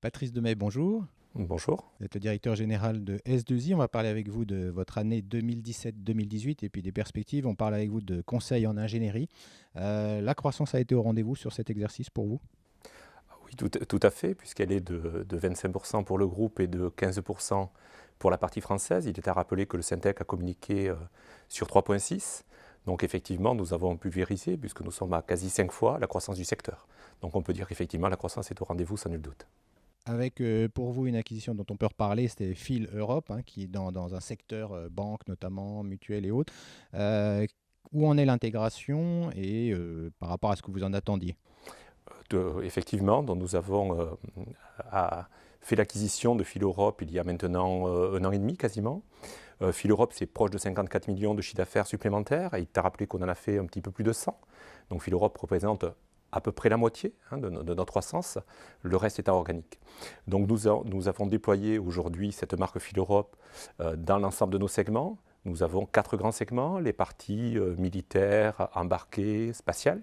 Patrice Demey, bonjour. Bonjour. Vous êtes le directeur général de S2I. On va parler avec vous de votre année 2017-2018 et puis des perspectives. On parle avec vous de conseils en ingénierie. La croissance a été au rendez-vous sur cet exercice pour vous? Oui, tout à fait, puisqu'elle est de 25% pour le groupe et de 15% pour la partie française. Il est à rappeler que le Syntec a communiqué sur 3,6. Donc effectivement, nous avons pulvérisé, puisque nous sommes à quasi 5 fois la croissance du secteur. Donc on peut dire qu'effectivement, la croissance est au rendez-vous, sans nul doute. Avec pour vous une acquisition dont on peut reparler, c'était Phil Europe, hein, qui est dans un secteur banque notamment, mutuelle et autres. Où en est l'intégration et par rapport à ce que vous en attendiez? Effectivement, donc nous avons fait l'acquisition de Phil Europe il y a maintenant 1 an et demi quasiment. Phil Europe, c'est proche de 54 millions de chiffre d'affaires supplémentaires. Et il t'a rappelé qu'on en a fait un petit peu plus de 100. Donc Phil Europe représente à peu près la moitié de notre croissance. Le reste est organique. Donc nous avons déployé aujourd'hui cette marque Phil Europe dans l'ensemble de nos segments. Nous avons 4 grands segments, les parties militaires, embarquées, spatiales,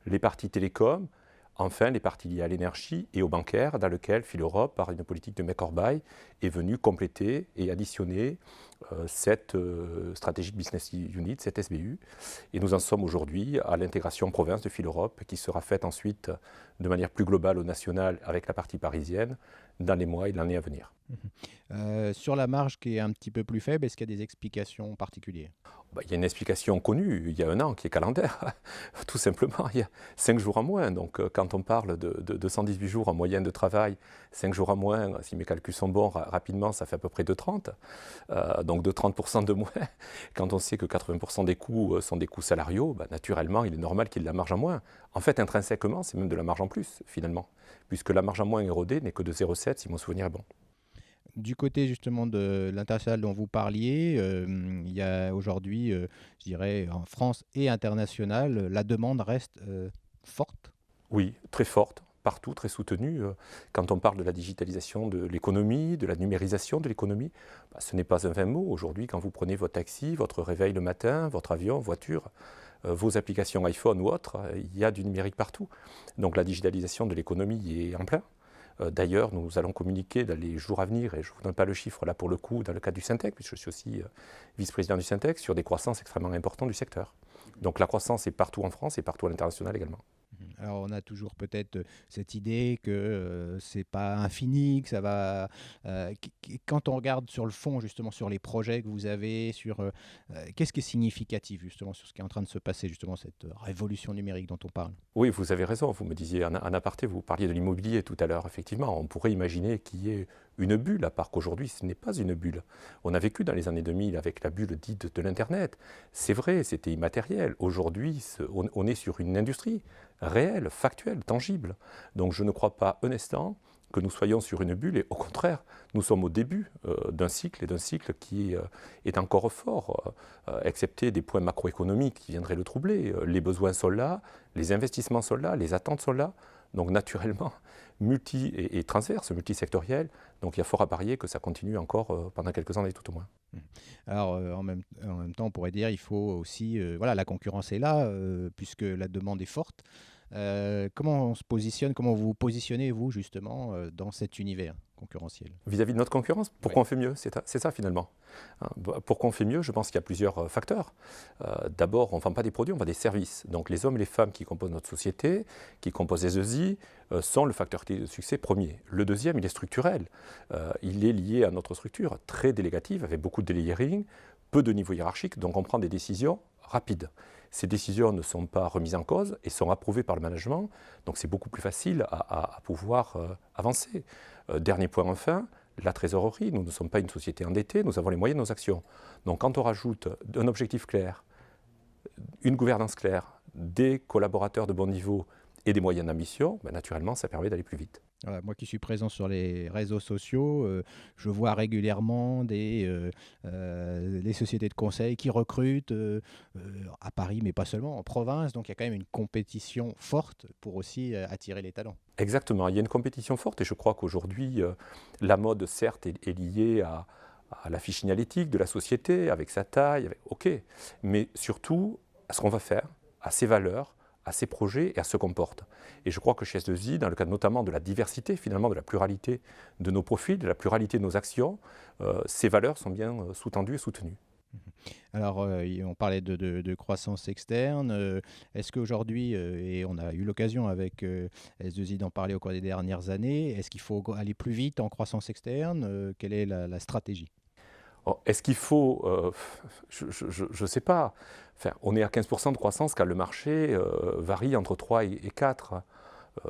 les parties télécom, enfin les parties liées à l'énergie et au bancaire, dans lequel Phil Europe, par une politique de make or buy, est venu compléter et additionner cette Strategic Business Unit, cette SBU. Et nous en sommes aujourd'hui à l'intégration province de Phil Europe, qui sera faite ensuite de manière plus globale au national avec la partie parisienne dans les mois et l'année à venir. Sur la marge qui est un petit peu plus faible, est-ce qu'il y a des explications particulières? Il y a une explication connue, il y a 1 an, qui est calendaire, tout simplement. Il y a 5 jours en moins. Donc, quand on parle de 218 jours en moyenne de travail, 5 jours en moins, si mes calculs sont bons, rapidement, ça fait à peu près 2,30. Donc, de 30% de moins. Quand on sait que 80% des coûts sont des coûts salariaux, naturellement, il est normal qu'il y ait de la marge en moins. En fait, intrinsèquement, c'est même de la marge en plus, finalement, puisque la marge en moins érodée n'est que de 0,7, si mon souvenir est bon. Du côté justement de l'international dont vous parliez, il y a aujourd'hui, je dirais, en France et international, la demande reste forte. Oui, très forte, partout, très soutenue. Quand on parle de la digitalisation de l'économie, de la numérisation de l'économie, ce n'est pas un vain mot. Aujourd'hui, quand vous prenez votre taxi, votre réveil le matin, votre avion, voiture, vos applications iPhone ou autres, il y a du numérique partout. Donc la digitalisation de l'économie est en plein. D'ailleurs, nous allons communiquer dans les jours à venir, et je ne vous donne pas le chiffre là pour le coup, dans le cadre du Syntec, puisque je suis aussi vice-président du Syntec, sur des croissances extrêmement importantes du secteur. Donc la croissance est partout en France et partout à l'international également. Alors on a toujours peut-être cette idée que c'est pas infini, que ça va. Quand on regarde sur le fond, justement, sur les projets que vous avez, sur qu'est-ce qui est significatif justement sur ce qui est en train de se passer, justement cette révolution numérique dont on parle. Oui, vous avez raison. Vous me disiez en aparté, vous parliez de l'immobilier tout à l'heure. Effectivement, on pourrait imaginer qu'il y ait une bulle, à part qu'aujourd'hui, ce n'est pas une bulle. On a vécu dans les années 2000 avec la bulle dite de l'Internet. C'est vrai, c'était immatériel. Aujourd'hui, on est sur une industrie réelle, factuelle, tangible. Donc je ne crois pas un instant que nous soyons sur une bulle, et au contraire, nous sommes au début d'un cycle, et d'un cycle qui est encore fort, excepté des points macroéconomiques qui viendraient le troubler. Les besoins sont là, les investissements sont là, les attentes sont là, donc naturellement, multi et transverse, multisectoriel, donc il y a fort à parier que ça continue encore pendant quelques années tout au moins. Alors en même temps, on pourrait dire il faut aussi, voilà, la concurrence est là puisque la demande est forte. Comment on se positionne, comment vous vous positionnez, vous, justement, dans cet univers concurrentiel? Vis-à-vis de notre concurrence, Oui. pourquoi on fait mieux? C'est ça finalement. Pourquoi on fait mieux? Je pense qu'il y a plusieurs facteurs. D'abord, on ne vend pas des produits, on vend des services. Donc les hommes et les femmes qui composent notre société, qui composent les ESI, sont le facteur de succès premier. Le deuxième, il est structurel. Il est lié à notre structure, très délégative, avec beaucoup de layering, peu de niveau hiérarchique, donc on prend des décisions rapides. Ces décisions ne sont pas remises en cause et sont approuvées par le management, donc c'est beaucoup plus facile à pouvoir avancer. Dernier point enfin, la trésorerie. Nous ne sommes pas une société endettée, nous avons les moyens de nos actions. Donc quand on rajoute un objectif clair, une gouvernance claire, des collaborateurs de bon niveau et des moyens d'ambition, naturellement ça permet d'aller plus vite. Voilà, moi qui suis présent sur les réseaux sociaux, je vois régulièrement des sociétés de conseil qui recrutent à Paris, mais pas seulement, en province. Donc il y a quand même une compétition forte pour aussi attirer les talents. Exactement, il y a une compétition forte et je crois qu'aujourd'hui, la mode certes est liée à la fiche signalétique de la société, avec sa taille, ok, mais surtout à ce qu'on va faire, à ses valeurs, à ses projets et à ce qu'on porte. Et je crois que chez S2I, dans le cadre notamment de la diversité, finalement de la pluralité de nos profils, de la pluralité de nos actions, ces valeurs sont bien sous-tendues et soutenues. Alors, on parlait de croissance externe. Est-ce qu'aujourd'hui, et on a eu l'occasion avec S2I d'en parler au cours des dernières années, est-ce qu'il faut aller plus vite en croissance externe? Quelle est la stratégie? Est-ce qu'il faut, je ne sais pas, enfin, on est à 15% de croissance quand le marché varie entre 3 et 4.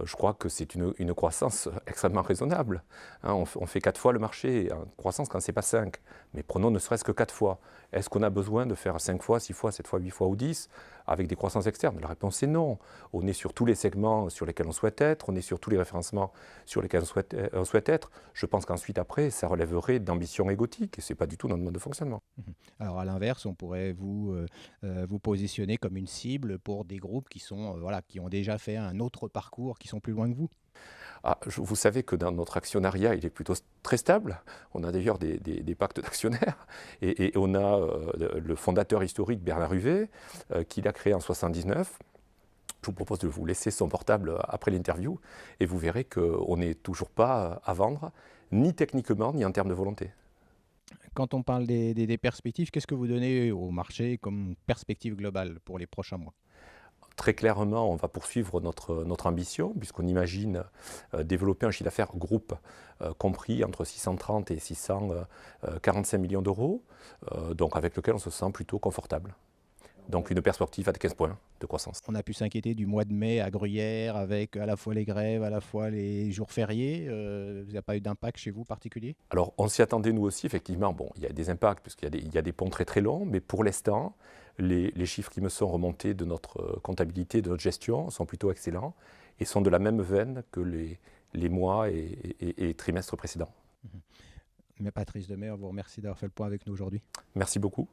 Je crois que c'est une croissance extrêmement raisonnable. Hein, on fait 4 fois le marché en croissance quand ce n'est pas 5. Mais prenons ne serait-ce que 4 fois. Est-ce qu'on a besoin de faire 5 fois, 6 fois, 7 fois, 8 fois ou 10 avec des croissances externes? La réponse est non. On est sur tous les segments sur lesquels on souhaite être, on est sur tous les référencements sur lesquels on souhaite être. Je pense qu'ensuite, après, ça relèverait d'ambition égotique et ce n'est pas du tout notre mode de fonctionnement. Alors, à l'inverse, on pourrait vous positionner comme une cible pour des groupes qui sont, voilà, qui ont déjà fait un autre parcours, qui sont plus loin que vous. Vous savez que dans notre actionnariat, il est plutôt très stable. On a d'ailleurs des pactes d'actionnaires. Et on a le fondateur historique Bernard Huvet, qui l'a créé en 1979. Je vous propose de vous laisser son portable après l'interview. Et vous verrez qu'on n'est toujours pas à vendre, ni techniquement, ni en termes de volonté. Quand on parle des perspectives, qu'est-ce que vous donnez au marché comme perspective globale pour les prochains mois? Très clairement, on va poursuivre notre ambition, puisqu'on imagine développer un chiffre d'affaires groupe compris entre 630 et 645 millions d'euros, donc avec lequel on se sent plutôt confortable. Donc une perspective à 15 points de croissance. On a pu s'inquiéter du mois de mai à Gruyère avec à la fois les grèves, à la fois les jours fériés. Vous n'avez pas eu d'impact chez vous particulier? Alors on s'y attendait nous aussi, effectivement. Bon, il y a des impacts puisqu'il y a des ponts très très longs, mais pour l'instant, les chiffres qui me sont remontés de notre comptabilité, de notre gestion, sont plutôt excellents et sont de la même veine que les mois et trimestres précédents. Mais Patrice Demers vous remercie d'avoir fait le point avec nous aujourd'hui. Merci beaucoup.